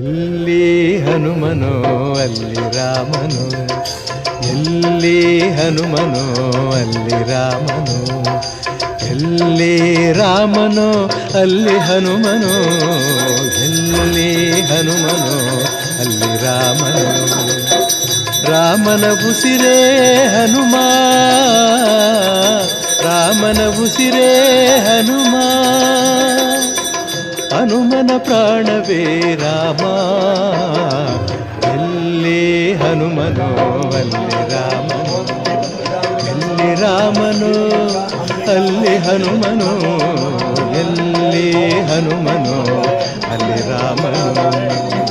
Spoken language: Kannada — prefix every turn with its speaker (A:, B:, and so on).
A: ಎಲ್ಲಿ ಹನುಮನೋ ಅಲ್ಲಿ ರಾಮನು, ಎಲ್ಲಿ ಹನುಮನೋ ಅಲ್ಲಿ ರಾಮನು, ಎಲ್ಲಿ ರಾಮನೋ ಅಲ್ಲಿ ಹನುಮನೋ, ಎಲ್ಲಿ ಹನುಮನೋ ಅಲ್ಲಿ ರಾಮನು. ರಾಮನ ಉಸಿರೇ ಹನುಮ, ರಾಮನ ಉಸಿರೇ ಹನುಮ, ಹನುಮನ ಪ್ರಾಣವೇ ರಾಮ. ಎಲ್ಲಿ ಹನುಮನೋ ಅಲ್ಲಿ ರಾಮನು, ಎಲ್ಲಿ ರಾಮನು ಅಲ್ಲಿ ಹನುಮನು, ಎಲ್ಲಿ ಹನುಮನೋ ಅಲ್ಲಿ ರಾಮನು.